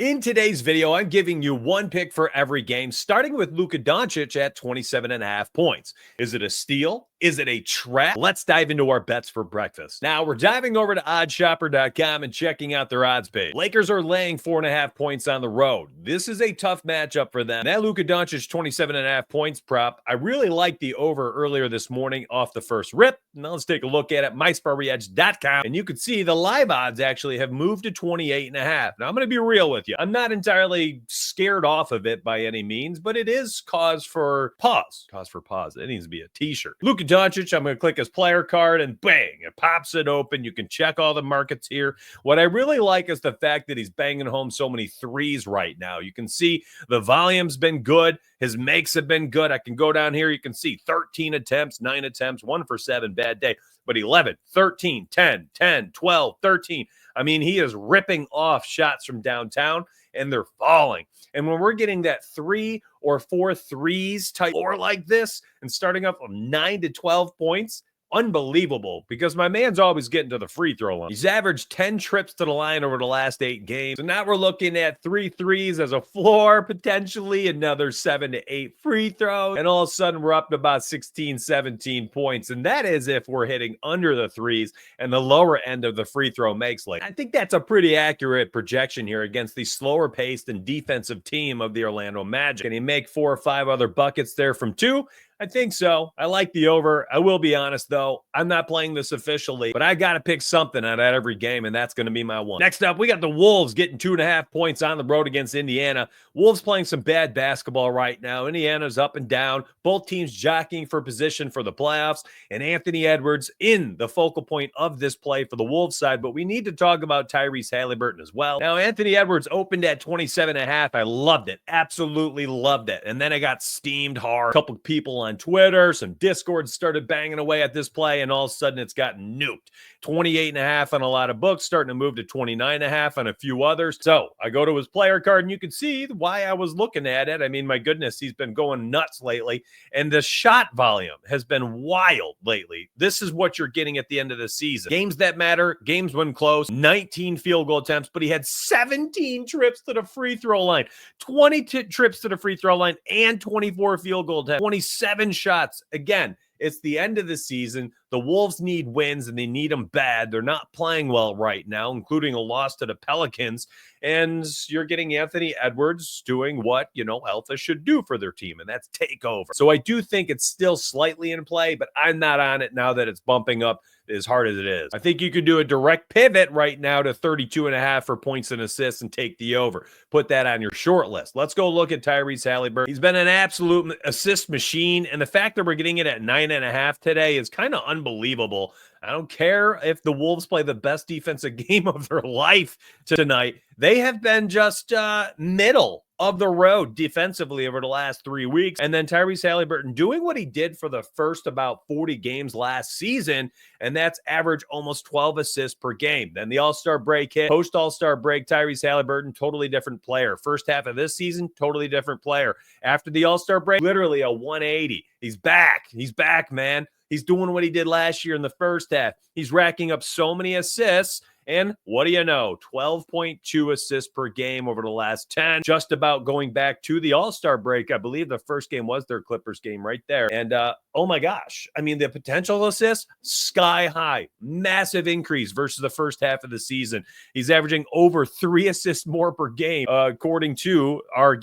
In today's video, I'm giving you one pick for every game, starting with Luka Doncic at 27.5 points. Is it a steal? Is it a trap? Let's dive into our bets for breakfast. Now, we're diving over to oddshopper.com and checking out their odds page. Lakers are laying 4.5 points on the road. This is a tough matchup for them. That Luka Doncic 27.5 points prop, I really liked the over earlier this morning off the first rip. Now let's take a look at it, mysparryedge.com, and you can see the live odds actually have moved to 28.5. Now, I'm going to be real with you. I'm not entirely scared off of it by any means, but it is cause for pause. Cause for pause. It needs to be a t-shirt. Luka Doncic, I'm going to click his player card and bang, it pops it open. You can check all the markets here. What I really like is the fact that he's banging home so many threes right now. You can see the volume's been good. His makes have been good. I can go down here. You can see 13 attempts, 9 attempts, 1 for 7, bad day. But 11, 13, 10, 10, 12, 13. I mean, he is ripping off shots from downtown, and they're falling. And when we're getting that 3 or 4 threes type or like this and starting up from 9 to 12 points, unbelievable, because my man's always getting to the free throw line. He's averaged 10 trips to the line over the last 8 games. So now we're looking at 3 threes as a floor, potentially another 7 to 8 free throws. And all of a sudden we're up to about 16, 17 points. And that is if we're hitting under the threes and the lower end of the free throw makes late. I think that's a pretty accurate projection here against the slower paced and defensive team of the Orlando Magic. Can he make 4 or 5 other buckets there from 2? I think so. I like the over. I will be honest, though. I'm not playing this officially, but I got to pick something out of every game, and that's going to be my one. Next up, we got the Wolves getting 2.5 points on the road against Indiana. Wolves playing some bad basketball right now. Indiana's up and down. Both teams jockeying for position for the playoffs, and Anthony Edwards in the focal point of this play for the Wolves side, but we need to talk about Tyrese Haliburton as well. Now, Anthony Edwards opened at 27.5. I loved it. Absolutely loved it. And then I got steamed hard. A couple people on Twitter, some Discord started banging away at this play, and all of a sudden it's gotten nuked. 28.5 on a lot of books, starting to move to 29.5 on a few others. So I go to his player card, and you can see why I was looking at it. I mean, my goodness, he's been going nuts lately, and the shot volume has been wild lately. This is what you're getting at the end of the season. Games that matter, games when close, 19 field goal attempts, but he had 17 trips to the free throw line, 20 trips to the free throw line, and 24 field goal attempts, 27 shots. Again, it's the end of the season. The Wolves need wins, and they need them bad. They're not playing well right now, including a loss to the Pelicans. And you're getting Anthony Edwards doing what, Alpha should do for their team, and that's take over. So I do think it's still slightly in play, but I'm not on it now that it's bumping up as hard as it is. I think you could do a direct pivot right now to 32.5 for points and assists and take the over. Put that on your short list. Let's go look at Tyrese Haliburton. He's been an absolute assist machine, and the fact that we're getting it at 9.5 today is kind of unbelievable. I don't care if the Wolves play the best defensive game of their life tonight. They have been just middle of the road defensively over the last 3 weeks. And then Tyrese Haliburton doing what he did for the first about 40 games last season, and that's average almost 12 assists per game. Then the All-Star break hit. Post-All-Star break, Tyrese Haliburton, totally different player. First half of this season, totally different player. After the All-Star break, literally a 180. He's back. He's back, man. He's doing what he did last year in the first half. He's racking up so many assists. And what do you know? 12.2 assists per game over the last 10. Just about going back to the All-Star break. I believe the first game was their Clippers game right there. And oh my gosh. I mean, the potential assists, sky high. Massive increase versus the first half of the season. He's averaging over 3 assists more per game, according to our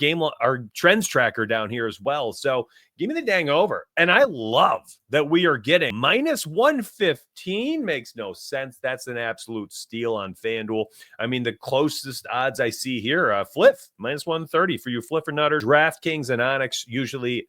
trends tracker down here as well. So give me the dang over. And I love that we are getting minus 115. Makes no sense. That's an absolute steal on FanDuel. I mean, the closest odds I see here, Flip, minus 130 for you flipper nutters. DraftKings and Onyx usually,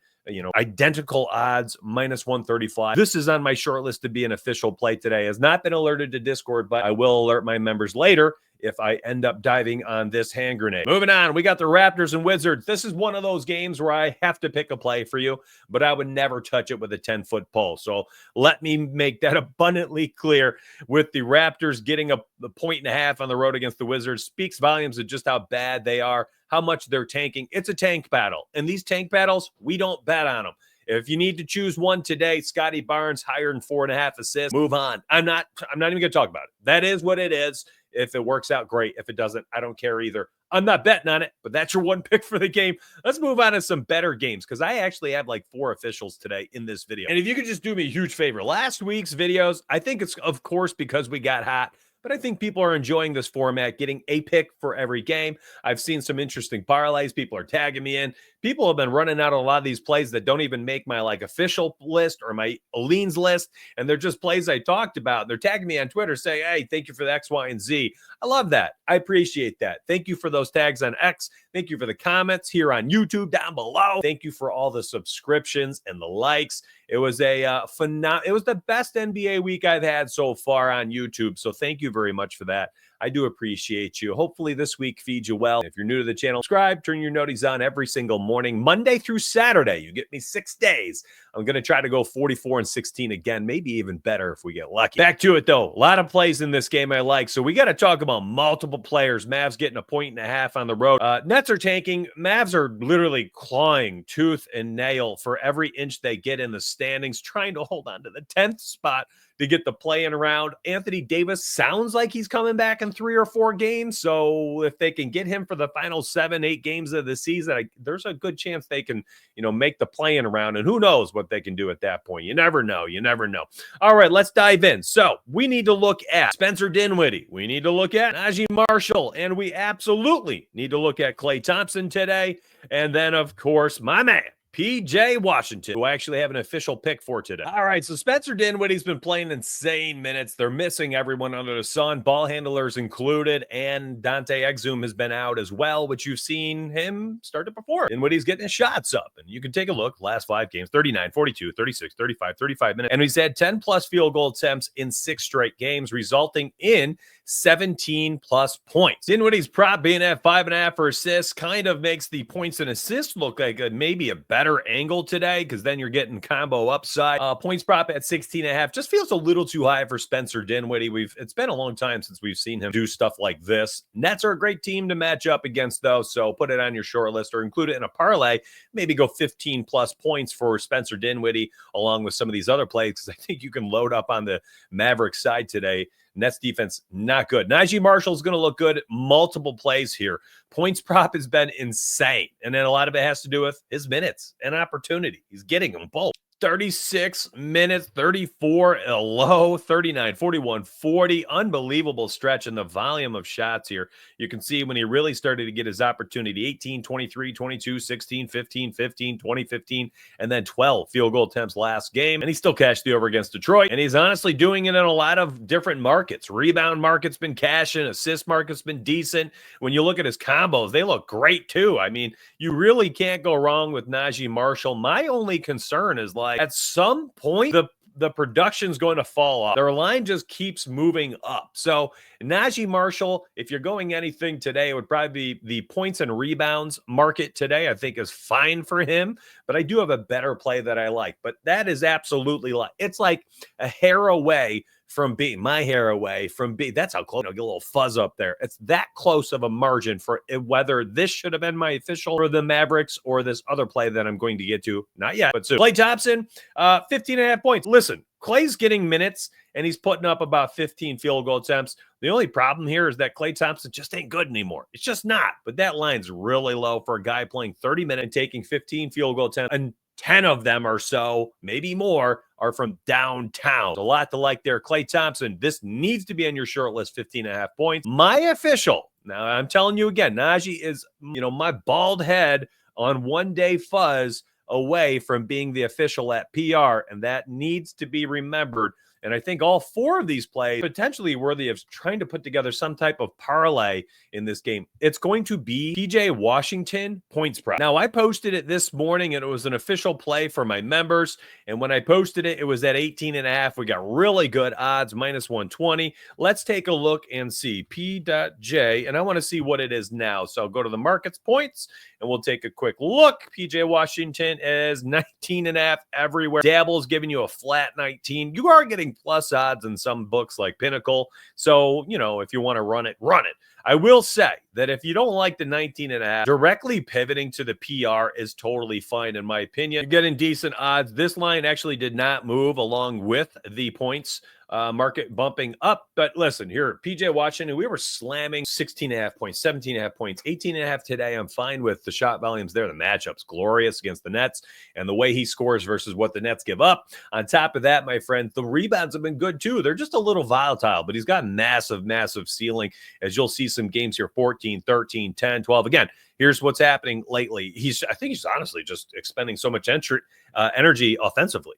identical odds, minus 135. This is on my short list to be an official play today. Has not been alerted to Discord, but I will alert my members later if I end up diving on this hand grenade. Moving on, we got the Raptors and Wizards. This is one of those games where I have to pick a play for you, but I would never touch it with a 10-foot pole. So let me make that abundantly clear. With the Raptors getting a 1.5 on the road against the Wizards speaks volumes of just how bad they are, how much they're tanking. It's a tank battle, and these tank battles, we don't bet on them. If you need to choose one today, Scottie Barnes higher than 4.5 assists, move on. I'm not even going to talk about it. That is what it is. If it works out, great. If it doesn't, I don't care either. I'm not betting on it, but that's your one pick for the game. Let's move on to some better games because I actually have like 4 officials today in this video. And if you could just do me a huge favor, last week's videos, I think it's, of course, because we got hot, but I think people are enjoying this format, getting a pick for every game. I've seen some interesting parlays. People are tagging me in. People have been running out a lot of these plays that don't even make my like official list or my leans list. And they're just plays I talked about. They're tagging me on Twitter saying, hey, thank you for the X, Y, and Z. I love that. I appreciate that. Thank you for those tags on X. Thank you for the comments here on YouTube down below. Thank you for all the subscriptions and the likes. It was a it was the best NBA week I've had so far on YouTube. So thank you very much for that. I do appreciate you. Hopefully this week feeds you well. If you're new to the channel, subscribe, turn your noties on every single morning, Monday through Saturday. You get me 6 days. I'm going to try to go 44-16 again, maybe even better if we get lucky. Back to it, though. A lot of plays in this game I like. So we got to talk about multiple players. Mavs getting a 1.5 on the road. Nets are tanking. Mavs are literally clawing tooth and nail for every inch they get in the standings, trying to hold on to the 10th spot to get the play-in round. Anthony Davis sounds like he's coming back in 3 or 4 games. So if they can get him for the final 7, 8 games of the season, there's a good chance they can, make the play-in round. And who knows what they can do at that point. You never know. You never know. All right, let's dive in. So we need to look at Spencer Dinwiddie. We need to look at Naji Marshall. And we absolutely need to look at Klay Thompson today. And then, of course, my man, PJ Washington, who I actually have an official pick for today. All right, so Spencer Dinwiddie's been playing insane minutes. They're missing everyone under the sun, ball handlers included, and Dante Exum has been out as well, which you've seen him start to perform. Dinwiddie's getting his shots up, and you can take a look. Last 5 games, 39, 42, 36, 35, 35 minutes, and he's had 10-plus field goal attempts in 6 straight games, resulting in 17-plus points. Dinwiddie's prop being at 5.5 for assists kind of makes the points and assists look like maybe a better angle today because then you're getting combo upside. Points prop at 16.5 just feels a little too high for Spencer Dinwiddie. It's been a long time since we've seen him do stuff like this. Nets are a great team to match up against, though, so put it on your short list or include it in a parlay. Maybe go 15-plus points for Spencer Dinwiddie along with some of these other plays because I think you can load up on the Mavericks side today. Nets defense, not good. Naji Marshall's going to look good. Multiple plays here. Points prop has been insane. And then a lot of it has to do with his minutes and opportunity. He's getting them both. 36 minutes, 34 a low, 39, 41, 40. Unbelievable stretch in the volume of shots here. You can see when he really started to get his opportunity, 18, 23, 22, 16, 15, 15, 20, 15, and then 12 field goal attempts last game. And he still cashed the over against Detroit. And he's honestly doing it in a lot of different markets. Rebound market's been cashing. Assist market's been decent. When you look at his combos, they look great too. I mean, you really can't go wrong with Naji Marshall. My only concern is at some point, the production's going to fall off. Their line just keeps moving up. So Naji Marshall, if you're going anything today, it would probably be the points and rebounds market today. I think is fine for him, but I do have a better play that I like. But that is absolutely it's like a hair away from being that's how close, get a little fuzz up there. It's that close of a margin for whether this should have been my official for the Mavericks or this other play that I'm going to get to. Not yet, but soon. Klay Thompson, 15.5 points. Listen, Klay's getting minutes and he's putting up about 15 field goal attempts. The only problem here is that Klay Thompson just ain't good anymore. It's just not. But that line's really low for a guy playing 30 minutes and taking 15 field goal attempts. And 10 of them or so, maybe more, are from downtown. A lot to like there. Klay Thompson, this needs to be on your short list, 15.5 points. My official, now I'm telling you again, Naji is, my bald head on one day fuzz away from being the official at PR, and that needs to be remembered. And I think all 4 of these plays potentially worthy of trying to put together some type of parlay in this game. It's going to be PJ Washington points prop. Now, I posted it this morning, and it was an official play for my members. And when I posted it, it was at 18.5. We got really good odds, minus 120. Let's take a look and see P.J. And I want to see what it is now. So I'll go to the markets points, and we'll take a quick look. PJ Washington is 19.5 everywhere. Dabble's giving you a flat 19. You are getting plus odds in some books like Pinnacle. So, if you want to run it, run it. I will say that if you don't like the 19.5, directly pivoting to the PR is totally fine, in my opinion. You're getting decent odds. This line actually did not move along with the points market bumping up. But listen, here, PJ Washington, we were slamming 16.5 points, 17.5 points, 18.5 today. I'm fine with the shot volumes there. The matchup's glorious against the Nets and the way he scores versus what the Nets give up. On top of that, my friend, the rebounds have been good too. They're just a little volatile, but he's got massive, massive ceiling, as you'll see some games here, 14, 13, 10, 12. Again, here's what's happening lately. I think he's honestly just expending so much energy offensively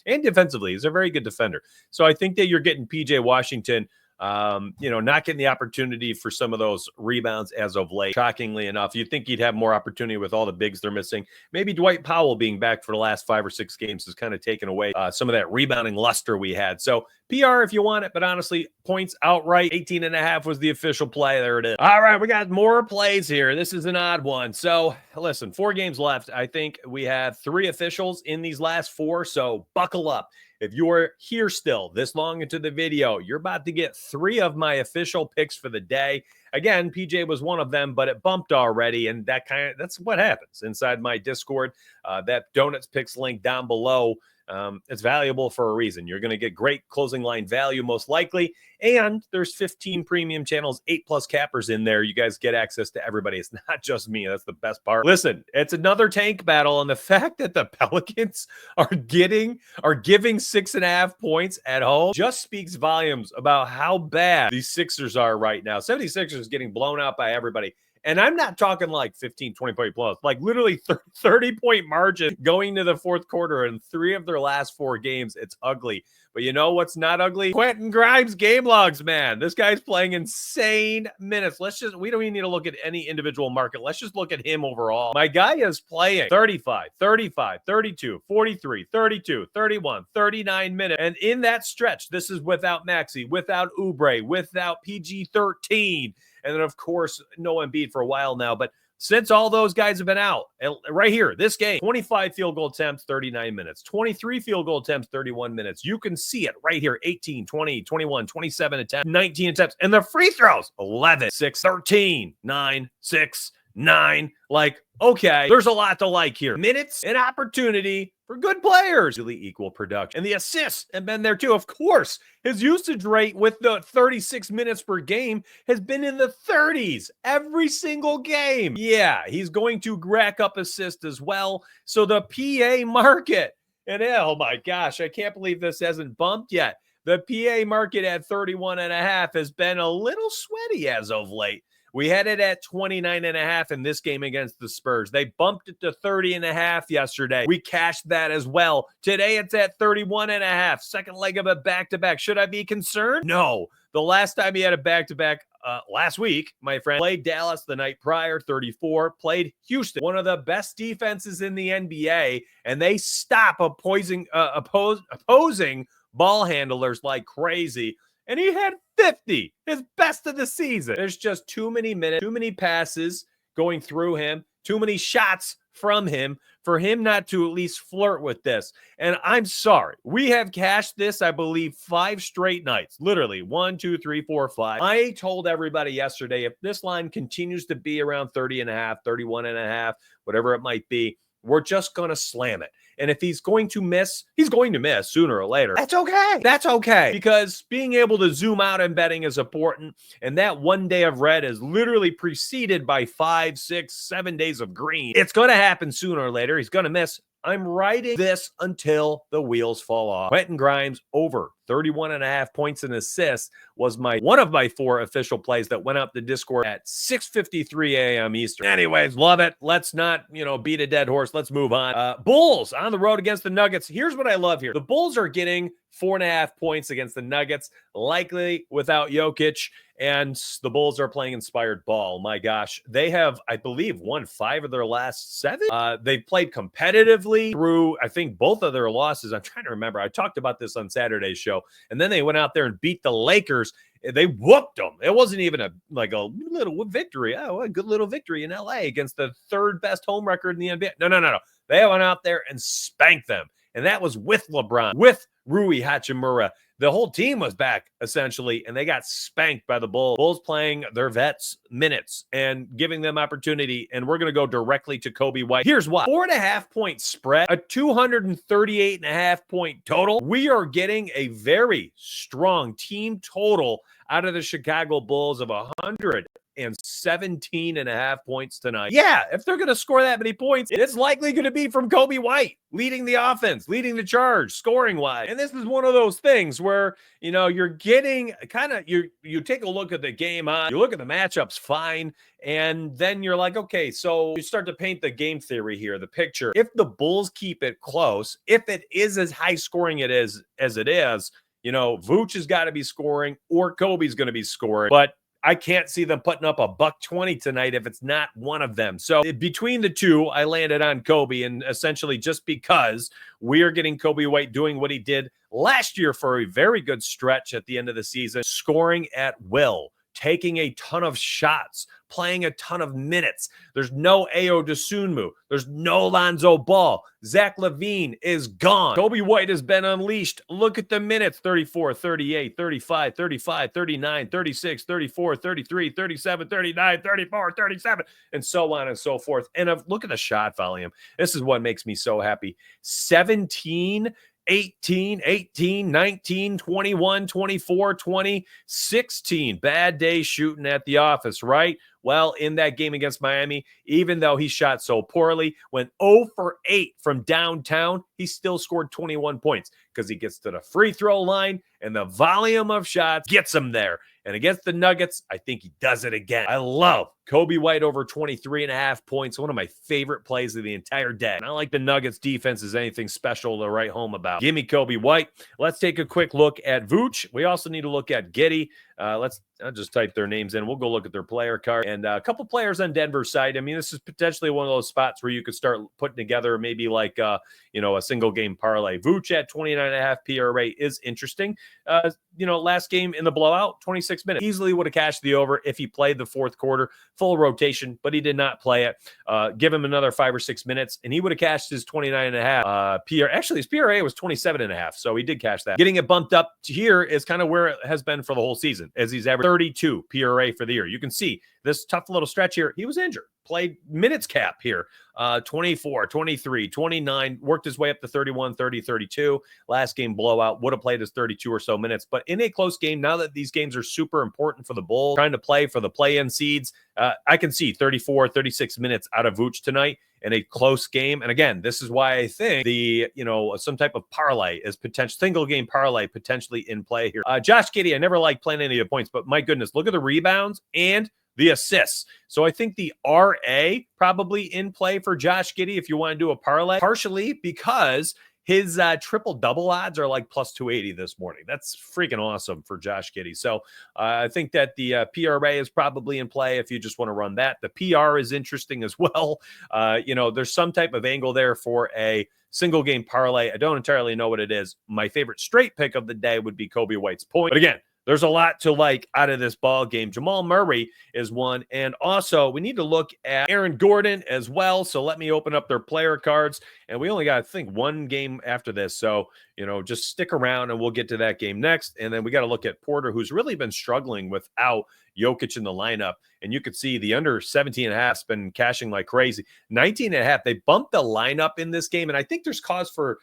and defensively. He's a very good defender. So I think that you're getting PJ Washington, not getting the opportunity for some of those rebounds as of late. Shockingly enough, you'd think he'd have more opportunity with all the bigs they're missing. Maybe Dwight Powell being back for the last 5 or 6 games has kind of taken away some of that rebounding luster we had. So PR if you want it, but honestly, points outright. 18.5 was the official play. There it is. All right, we got more plays here. This is an odd one. So listen, 4 games left. I think we have 3 officials in these last 4, so buckle up. If you're here still this long into the video, you're about to get 3 of my official picks for the day. Again, PJ was one of them, but it bumped already, and that's what happens inside my Discord. That Donuts Picks link down below. It's valuable for a reason. You're going to get great closing line value, most likely. And there's 15 premium channels, 8+ cappers in there. You guys get access to everybody. It's not just me. That's the best part. Listen, it's another tank battle. And the fact that the Pelicans are giving 6.5 points at home just speaks volumes about how bad these Sixers are right now. 76ers getting blown out by everybody. And I'm not talking like 15, 20 point plus, like literally 30-point margin going to the fourth quarter in 3 of their last 4 games. It's ugly. But you know what's not ugly? Quentin Grimes game logs, man. This guy's playing insane minutes. We don't even need to look at any individual market. Let's just look at him overall. My guy is playing 35, 35, 32, 43, 32, 31, 39 minutes. And in that stretch, this is without Maxey, without Oubre, without PG-13. And then, of course, no Embiid for a while now. But since all those guys have been out, and right here, this game, 25 field goal attempts, 39 minutes. 23 field goal attempts, 31 minutes. You can see it right here, 18, 20, 21, 27 attempts, 19 attempts. And the free throws, 11, 6, 13, 9, 6, 9. Like, okay, there's a lot to like here. Minutes and opportunity for good players. Really equal production. And the assists have been there too. Of course, his usage rate with the 36 minutes per game has been in the 30s every single game. Yeah, he's going to rack up assists as well. So the PA market, and oh my gosh, I can't believe this hasn't bumped yet. The PA market at 31.5 has been a little sweaty as of late. We had it at 29.5 in this game against the Spurs. They bumped it to 30.5 yesterday. We cashed that as well. Today it's at 31.5. Second leg of a back-to-back. Should I be concerned? No. The last time he had a back-to-back last week, my friend, played Dallas the night prior, 34, played Houston, one of the best defenses in the NBA, and they stop opposing ball handlers like crazy. And he had 50, his best of the season. There's just too many minutes, too many passes going through him, too many shots from him for him not to at least flirt with this. And I'm sorry, we have cashed this, I believe, 5 straight nights. Literally 1, 2, 3, 4, 5. I told everybody yesterday, if this line continues to be around 30.5, 31.5, whatever it might be, we're just going to slam it. And if he's going to miss, he's going to miss sooner or later. That's okay. That's okay. Because being able to zoom out in betting is important. And that 1 day of red is literally preceded by 5, 6, 7 days of green. It's going to happen sooner or later. He's going to miss. I'm writing this until the wheels fall off. Quentin Grimes over 31.5 points and assists was one of my 4 official plays that went up the Discord at 6:53 a.m. Eastern. Anyways, love it. Let's not, beat a dead horse. Let's move on. Bulls on the road against the Nuggets. Here's what I love here. The Bulls are getting 4.5 points against the Nuggets, likely without Jokic, and the Bulls are playing inspired ball. My gosh, they have, I believe, won 5 of their last 7. They've played competitively through, I think, both of their losses. I'm trying to remember. I talked about this on Saturday's show, and then they went out there and beat the Lakers. They whooped them. It wasn't even a little victory. Oh, a good little victory in LA against the 3rd best home record in the NBA. No. They went out there and spanked them. And that was with LeBron, with Rui Hachimura. the whole team was back essentially, and they got spanked by the Bulls. Bulls playing their vets minutes and giving them opportunity. And we're going to go directly to Coby White. Here's why. 4.5 point spread, a 238.5 point total. We are getting a very strong team total out of the Chicago Bulls of 117.5 points tonight. Yeah, if they're going to score that many points, it's likely going to be from Coby White leading the offense, leading the charge, scoring wise. And this is one of those things where, you know, you're getting kind of, you take a look at the game, you look at the matchups, fine. And then you're like, okay, so you start to paint the game theory here, the picture. If the Bulls keep it close, if it is as high scoring as it is, you know, Vooch has got to be scoring or Coby's going to be scoring. But I can't see them putting up a $120 tonight if it's not one of them. So between the two, I landed on Coby, and essentially just because we are getting Coby White doing what he did last year for a very good stretch at the end of the season, scoring at will, taking a ton of shots, playing a ton of minutes. There's no Ayo Dosunmu. There's no Lonzo Ball. Zach LaVine is gone. Coby White has been unleashed. Look at the minutes: 34, 38, 35, 35, 39, 36, 34, 33, 37, 39, 34, 37, and so on and so forth. And look at the shot volume. This is what makes me so happy. 17, 18, 18, 19, 21, 24, 20, 16. Bad day shooting at the office, right? Well, in that game against Miami, even though he shot so poorly, went 0 for 8 from downtown, he still scored 21 points because he gets to the free throw line and the volume of shots gets him there. And against the Nuggets, I think he does it again. I love Coby White over 23.5 points. One of my favorite plays of the entire day. Not like the Nuggets defense is anything special to write home about. Give me Coby White. Let's take a quick look at Vooch. We also need to look at Giddey. I'll just type their names in. We'll go look at their player card. And a couple players on Denver's side. I mean, this is potentially one of those spots where you could start putting together maybe like, a single game parlay. Vooch at 29.5 PRA is interesting. Last game in the blowout, 26 minutes. Easily would have cashed the over if he played the fourth quarter, full rotation, but he did not play it. Give him another 5 or 6 minutes, and he would have cashed his 29.5 PRA. Actually, his PRA was 27.5, so he did cash that. Getting it bumped up to here is kind of where it has been for the whole season, as he's averaged 32 PRA for the year. You can see this tough little stretch here. He was injured. Played minutes cap here, 24, 23, 29, worked his way up to 31, 30, 32. Last game blowout, would have played his 32 or so minutes. But in a close game, now that these games are super important for the Bulls, trying to play for the play-in seeds, I can see 34, 36 minutes out of Vooch tonight in a close game. And again, this is why I think some type of parlay is potential, single game parlay potentially in play here. Josh Giddey, I never liked playing any of the points, but my goodness, look at the rebounds and the assists. So I think the RA probably in play for Josh Giddey if you want to do a parlay, partially because his triple-double odds are like plus 280 this morning. That's freaking awesome for Josh Giddey. So I think that the PRA is probably in play if you just want to run that. The PR is interesting as well. There's some type of angle there for a single game parlay. I don't entirely know what it is. My favorite straight pick of the day would be Coby White's point. But again, there's a lot to like out of this ball game. Jamal Murray is one. And also, we need to look at Aaron Gordon as well. So let me open up their player cards. And we only got, I think, one game after this. So, just stick around and we'll get to that game next. And then we got to look at Porter, who's really been struggling without Jokic in the lineup. And you could see the under 17.5 has been cashing like crazy. 19.5, they bumped the lineup in this game. And I think there's cause for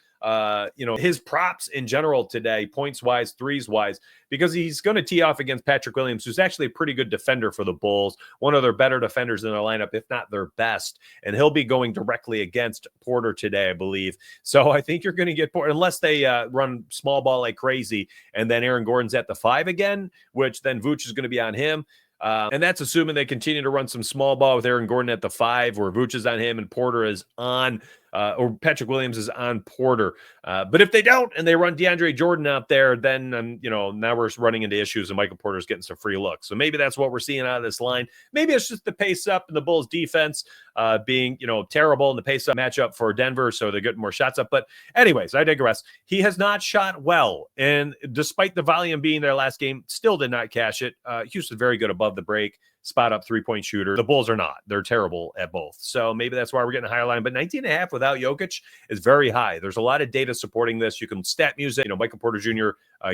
his props in general today, points wise, threes wise, because he's going to tee off against Patrick Williams, who's actually a pretty good defender for the Bulls, one of their better defenders in their lineup, if not their best. And he'll be going directly against Porter today, I believe. So I think you're going to get Porter, unless they run small ball like crazy. And then Aaron Gordon's at the 5 again, which then Vooch is going to be on him. And that's assuming they continue to run some small ball with Aaron Gordon at the 5, where Vooch is on him and Porter is on, or Patrick Williams is on Porter. But if they don't and they run DeAndre Jordan out there, then, now we're running into issues and Michael Porter's getting some free looks. So maybe that's what we're seeing out of this line. Maybe it's just the pace up and the Bulls defense being, terrible in the pace up matchup for Denver. So they're getting more shots up. But anyways, I digress. He has not shot well. And despite the volume being their last game, still did not cash it. Houston very good above the break. spot up three-point shooter. The Bulls are not. They're terrible at both. So maybe that's why we're getting a higher line. But 19.5 without Jokic is very high. There's a lot of data supporting this. You can stat music, Michael Porter Jr.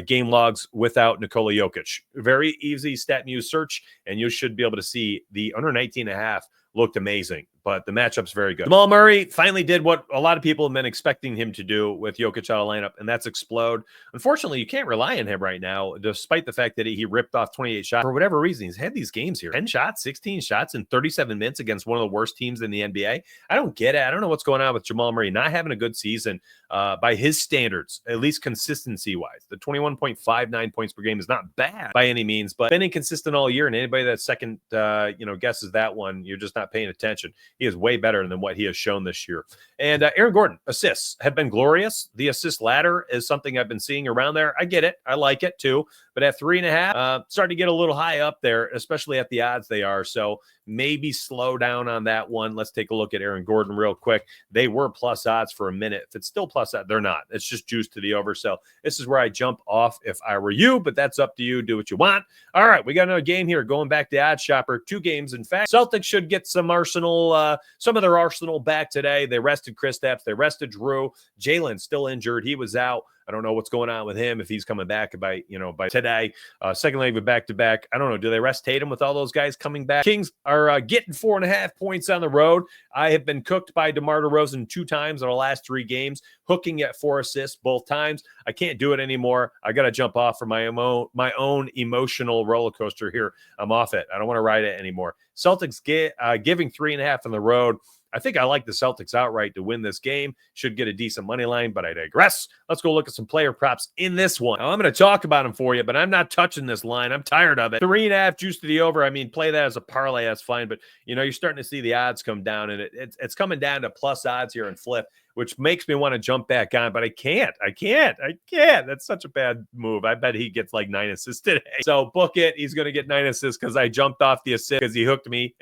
Game logs without Nikola Jokic. Very easy stat muse search, and you should be able to see the under 19.5 looked amazing, but the matchup's very good. Jamal Murray finally did what a lot of people have been expecting him to do with Jokic out of lineup, and that's explode. Unfortunately, you can't rely on him right now, despite the fact that he ripped off 28 shots. For whatever reason, he's had these games here. 10 shots, 16 shots in 37 minutes against one of the worst teams in the NBA. I don't get it. I don't know what's going on with Jamal Murray not having a good season by his standards, at least consistency-wise. The 21.59 points per game is not bad by any means, but been inconsistent all year, and anybody that second, guesses that one, you're just not paying attention. He is way better than what he has shown this year. And Aaron Gordon, assists have been glorious. The assist ladder is something I've been seeing around there. I get it. I like it too. But at 3.5, starting to get a little high up there, especially at the odds they are. So maybe slow down on that one. Let's take a look at Aaron Gordon real quick. They were plus odds for a minute. If it's still plus odds, they're not. It's just juice to the over. So this is where I jump off if I were you, but that's up to you. Do what you want. All right, we got another game here. Going back to Odds Shopper, 2 games. In fact, Celtics should get some some of their arsenal back today. They rested Kristaps. They rested Drew. Jalen's still injured. He was out. I don't know what's going on with him if he's coming back by today. Second leg of back-to-back. I don't know. Do they rest Tatum with all those guys coming back? Kings are getting 4.5 points on the road. I have been cooked by DeMar DeRozan 2 times in the last 3 games, hooking at 4 assists both times. I can't do it anymore. I got to jump off for my own emotional roller coaster here. I'm off it. I don't want to ride it anymore. Celtics giving 3.5 on the road. I think I like the Celtics outright to win this game. Should get a decent money line, but I digress. Let's go look at some player props in this one. Now, I'm going to talk about them for you, but I'm not touching this line. I'm tired of it. 3.5 juice to the over. I mean, play that as a parlay. That's fine, but you're starting to see the odds come down, and it's coming down to plus odds here and flip, which makes me want to jump back on, but I can't. That's such a bad move. I bet he gets like 9 assists today. So book it. He's going to get 9 assists because I jumped off the assist because he hooked me.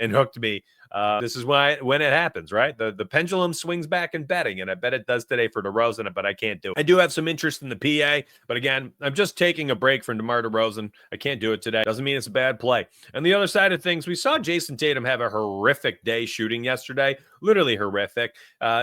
This is when it happens, right? The pendulum swings back in betting, and I bet it does today for DeRozan, but I can't do it. I do have some interest in the PA, but again, I'm just taking a break from DeMar DeRozan. I can't do it today. Doesn't mean it's a bad play. On the other side of things, we saw Jason Tatum have a horrific day shooting yesterday, literally horrific.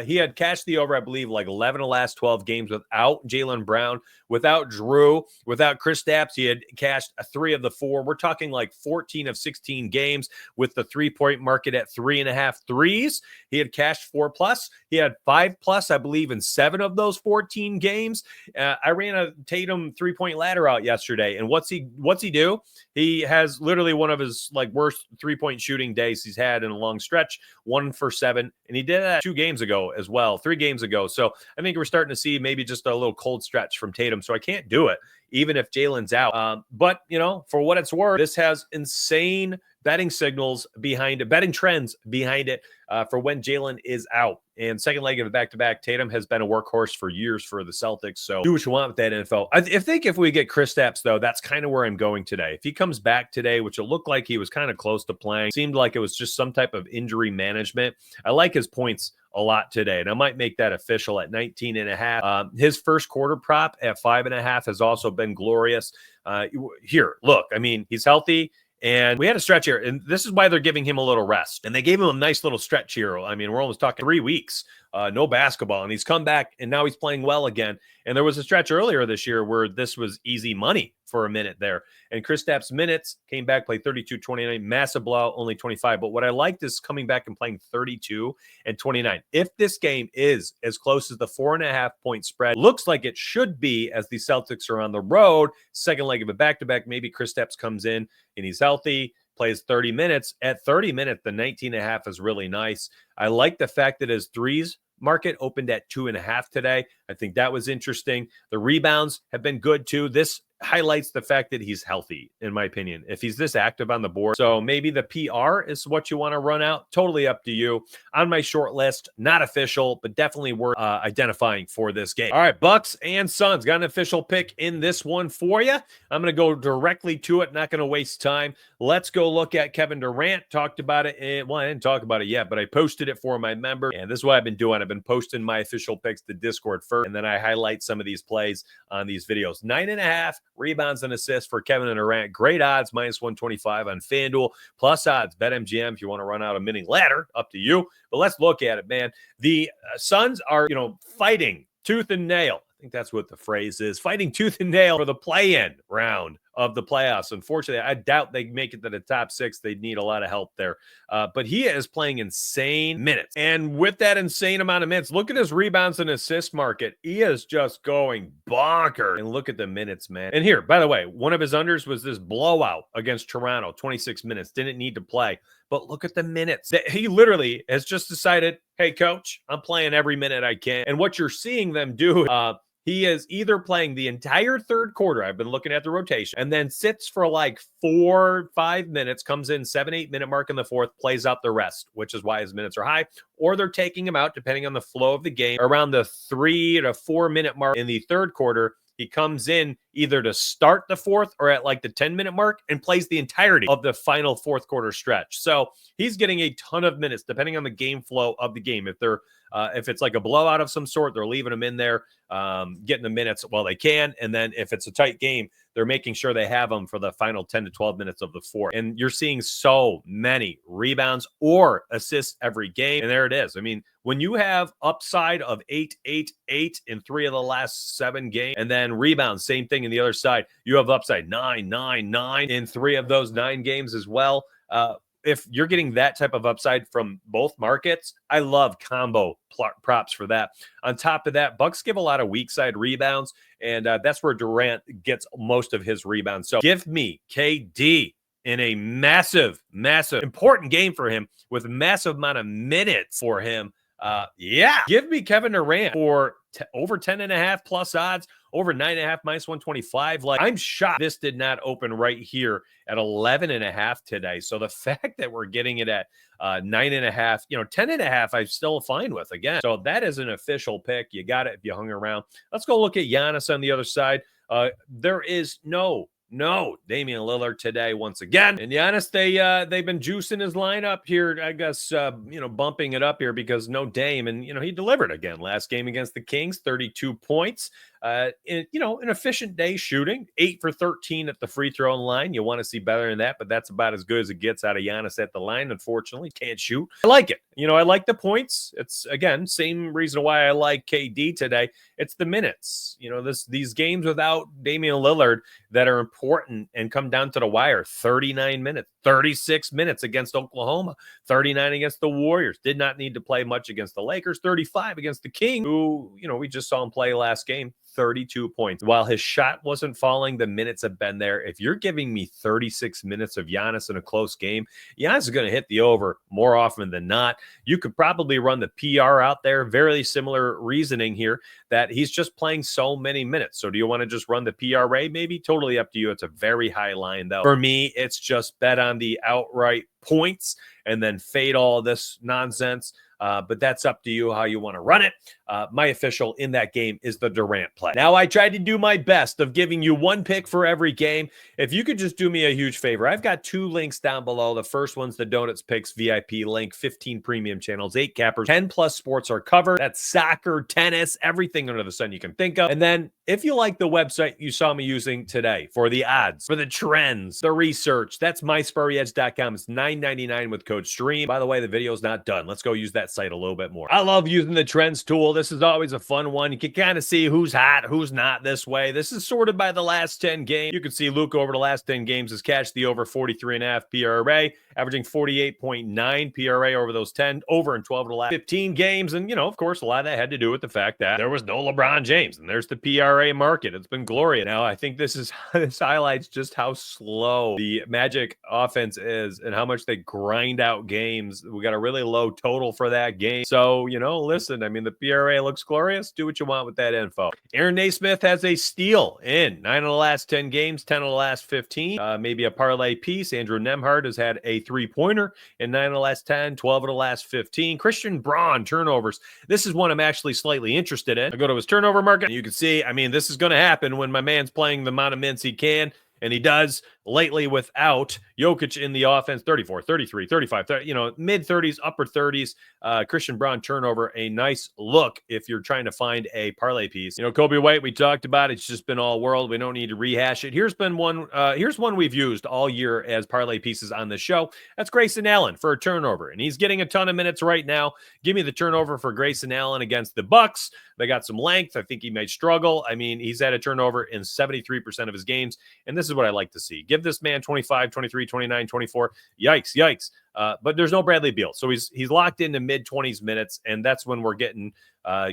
He had cashed the over, I believe, like 11 of the last 12 games without Jaylen Brown, without Drew, without Kristaps. He had cashed 3 of the 4. We're talking like 14 of 16 games with the 3-point market at 3.5 threes. He had cashed 4+. He had 5+, I believe, in 7 of those 14 games. I ran a Tatum 3-point ladder out yesterday, and what's he do? He has literally one of his worst 3-point shooting days he's had in a long stretch. 1 for 7, and he did that 2 games ago as well, 3 games ago. So I think we're starting to see maybe just a little cold stretch from Tatum. So I can't do it, even if Jalen's out. But for what it's worth, this has insane betting signals behind it, betting trends behind it for when Jalen is out. And second leg of a back-to-back, Tatum has been a workhorse for years for the Celtics. So do what you want with that info. I think if we get Kristaps, though, that's kind of where I'm going today. If he comes back today, which it looked like he was kind of close to playing, seemed like it was just some type of injury management. I like his points a lot today, and I might make that official at 19.5. His first quarter prop at 5.5 has also been glorious. Here, look, I mean, he's healthy. And we had a stretch here, and this is why they're giving him a little rest. And they gave him a nice little stretch here. I mean, we're almost talking 3 weeks, no basketball, and he's come back, and now he's playing well again. And there was a stretch earlier this year where this was easy money for a minute there. And Kristaps' minutes came back, played 32, 29, massive blowout, only 25. But what I liked is coming back and playing 32 and 29. If this game is as close as the 4.5-point spread, looks like it should be as the Celtics are on the road, second leg of a back-to-back, maybe Kristaps comes in and he's healthy, plays 30 minutes. At 30 minutes, the 19.5 is really nice. I like the fact that his threes market opened at 2.5 today. I think that was interesting. The rebounds have been good too. This highlights the fact that he's healthy, in my opinion, if he's this active on the board. So maybe the PR is what you want to run out. Totally up to you. On my short list, not official, but definitely worth identifying for this game. All right, Bucks and Suns. Got an official pick in this one for you. I'm going to go directly to it. Not going to waste time. Let's go look at Kevin Durant. Talked about it. Well, I didn't talk about it yet, but I posted it for my member. And this is what I've been doing. I've been posting my official picks to Discord first, and then I highlight some of these plays on these videos. 9.5 Rebounds and assists for Kevin Durant. Great odds, -125 on FanDuel. Plus odds, BetMGM if you want to run out a mini ladder. Up to you. But let's look at it, man. The Suns are, fighting tooth and nail. I think that's what the phrase is. Fighting tooth and nail for the play-in round of the playoffs. Unfortunately, I doubt they make it to the top 6. They'd need a lot of help there. But he is playing insane minutes. And with that insane amount of minutes, look at his rebounds and assist market. He is just going bonkers. And look at the minutes, man. And here, by the way, one of his unders was this blowout against Toronto, 26 minutes. Didn't need to play. But look at the minutes. He literally has just decided, hey, coach, I'm playing every minute I can. And what you're seeing them do, he is either playing the entire third quarter. I've been looking at the rotation, and then sits for like 4-5 minutes, comes in 7-8 minute mark in the fourth, plays out the rest, which is why his minutes are high. Or they're taking him out, depending on the flow of the game, around the 3 to 4 minute mark in the third quarter. He comes in either to start the fourth or at like the 10-minute mark and plays the entirety of the final fourth quarter stretch. So he's getting a ton of minutes depending on the game flow of the game. If it's like a blowout of some sort, they're leaving him in there, getting the minutes while they can. And then if it's a tight game, they're making sure they have them for the final 10 to 12 minutes of the fourth. And you're seeing so many rebounds or assists every game. And there it is. I mean, when you have upside of 8, 8, 8 in 3 of the last 7 games, and then rebounds, same thing in the other side, you have upside 9, 9, 9 in 3 of those 9 games as well. If you're getting that type of upside from both markets, I love combo props for that. On top of that, Bucks give a lot of weak side rebounds, and that's where Durant gets most of his rebounds. So give me KD in a massive, massive, important game for him with a massive amount of minutes for him. Give me Kevin Durant for over 10.5 plus odds, over 9.5 -125. Like, I'm shocked this did not open right here at 11.5 today. So the fact that we're getting it at 9.5, 10.5, I'm still fine with again. So that is an official pick. You got it if you hung around. Let's go look at Giannis on the other side. There is no Damian Lillard today once again. And Giannis, they've been juicing his lineup here, I guess, bumping it up here because no Dame. And, he delivered again last game against the Kings, 32 points. An efficient day shooting, 8 for 13 at the free throw line. You want to see better than that, but that's about as good as it gets out of Giannis at the line. Unfortunately, can't shoot. I like it. I like the points. It's, again, same reason why I like KD today. It's the minutes. These games without Damian Lillard that are important and come down to the wire. 39 minutes, 36 minutes against Oklahoma, 39 against the Warriors. Did not need to play much against the Lakers. 35 against the Kings, who, we just saw him play last game. 32 points. While his shot wasn't falling, the minutes have been there. If you're giving me 36 minutes of Giannis in a close game, Giannis is going to hit the over more often than not. You could probably run the PR out there. Very similar reasoning here that he's just playing so many minutes. So do you want to just run the PRA? Maybe totally up to you. It's a very high line though. For me, it's just bet on the outright points and then fade all this nonsense. But that's up to you how you want to run it. My official in that game is the Durant play. Now, I tried to do my best of giving you one pick for every game. If you could just do me a huge favor, I've got 2 links down below. The first one's the Donuts Picks VIP link, 15 premium channels, 8 cappers, 10 plus sports are covered. That's soccer, tennis, everything under the sun you can think of. And then if you like the website you saw me using today for the odds, for the trends, the research, that's myspurryedge.com. It's $9.99 with code STREAM. By the way, the video's not done. Let's go use that site a little bit more. I love using the trends tool. This is always a fun one. You can kind of see who's hot, who's not this way. This is sorted by the last 10 games. You can see Luka over the last 10 games has cashed the over 43.5 PRA, averaging 48.9 PRA over those 10, over in 12 of the last 15 games. And, of course, a lot of that had to do with the fact that there was no LeBron James. And there's the PRA market. It's been glorious. Now, I think this highlights just how slow the Magic offense is and how much they grind out games. We got a really low total for that game. So, listen, I mean, the PRA looks glorious. Do what you want with that info. Aaron Naismith has a steal in 9 of the last 10 games, 10 of the last 15. Maybe a parlay piece. Andrew Nembhard has had a 3-pointer in 9 of the last 10, 12 of the last 15. Christian Braun turnovers. This is one I'm actually slightly interested in. I go to his turnover market. And you can see, I mean, this is going to happen when my man's playing the amount of minutes he can. And he does. lately without Jokic in the offense, 34, 33, 35, 30, mid 30s, upper 30s. Christian Braun turnover, a nice look if you're trying to find a parlay piece. Coby White, we talked about. It's just been all world. We don't need to rehash it. Here's one we've used all year as parlay pieces on the show. That's Grayson Allen for a turnover, and he's getting a ton of minutes right now. Give me the turnover for Grayson Allen against the Bucks. They got some length. I think he may struggle. I mean, he's had a turnover in 73% of his games, and this is what I like to see. Give this man 25, 23, 29, 24. Yikes. But there's no Bradley Beal. So he's locked into mid-20s minutes, and that's when we're getting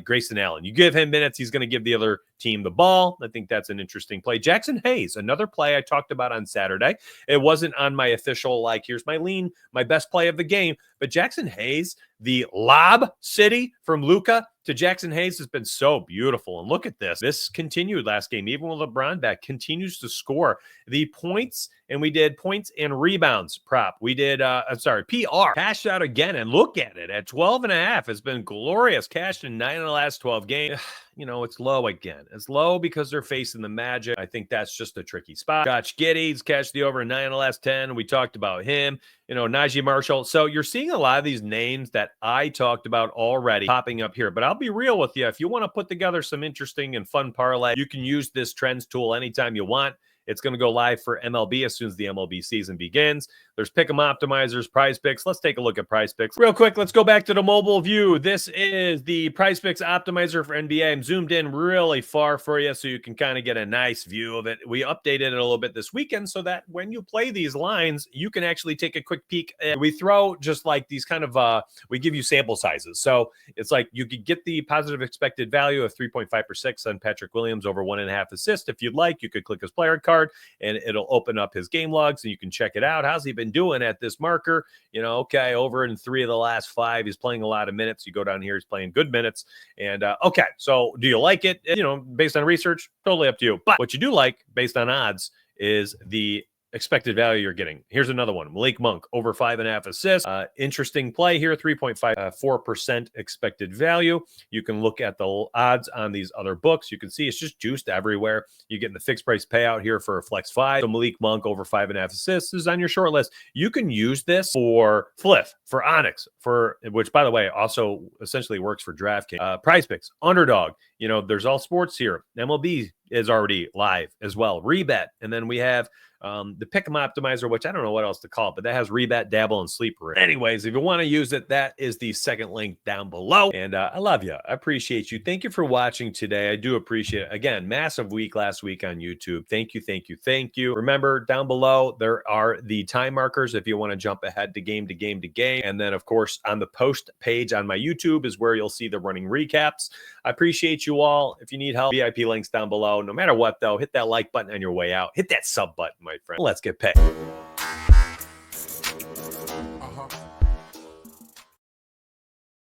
Grayson Allen. You give him minutes, he's going to give the other team the ball. I think that's an interesting play. Jackson Hayes, another play I talked about on Saturday. It wasn't on my official, here's my lean, my best play of the game. But Jackson Hayes, the lob city from Luka to Jackson Hayes has been so beautiful. And look at this. This continued last game. Even with LeBron back, continues to score. The points, and we did points and rebounds prop. We did, PR. Cashed out again, and look at it. At 12.5, it's been glorious. Cashed in 9 of the last 12 games. It's low again. It's low because they're facing the Magic. I think that's just a tricky spot. Giddey's cashed the over 9 of the last 10. We talked about him. Naji Marshall. So you're seeing a lot of these names that I talked about already popping up here. But I'll be real with you. If you want to put together some interesting and fun parlay, you can use this trends tool anytime you want. It's going to go live for MLB as soon as the MLB season begins. There's Pick'em Optimizers, Prize Picks. Let's take a look at Prize Picks. Real quick, let's go back to the mobile view. This is the Prize Picks Optimizer for NBA. I'm zoomed in really far for you so you can kind of get a nice view of it. We updated it a little bit this weekend so that when you play these lines, you can actually take a quick peek. We throw just like these kind of, we give you sample sizes. So it's like you could get the positive expected value of 3.5 per 6 on Patrick Williams over 1.5 assists. If you'd like, you could click his player card and it'll open up his game logs and you can check it out. How's he been doing at this marker? Okay, over in 3 of the last 5, he's playing a lot of minutes. You go down here, he's playing good minutes. And okay, so do you like it? Based on research, totally up to you. But what you do like based on odds is the expected value you're getting. Here's another one. Malik Monk over 5.5 assists. Interesting play here. 3.54% expected value. You can look at the odds on these other books. You can see it's just juiced everywhere. You're getting the fixed price payout here for a flex 5. So Malik Monk over 5.5 assists is on your short list. You can use this for Fliff, for Onyx, which by the way also essentially works for DraftKings. Prize Picks, Underdog. There's all sports here. MLB is already live as well. Rebet, and then we have the Pick'em Optimizer, which I don't know what else to call it, but that has Rebet, Dabble, and Sleeper. Anyways, if you want to use it, that is the second link down below. And I love you. I appreciate you. Thank you for watching today. I do appreciate it. Again, massive week last week on YouTube. Thank you. Remember, down below, there are the time markers if you want to jump ahead to game to game to game. And then, of course, on the post page on my YouTube is where you'll see the running recaps. I appreciate you all. If you need help, VIP links down below. No matter what, though, hit that like button on your way out. Hit that sub button, my friend. Let's get paid.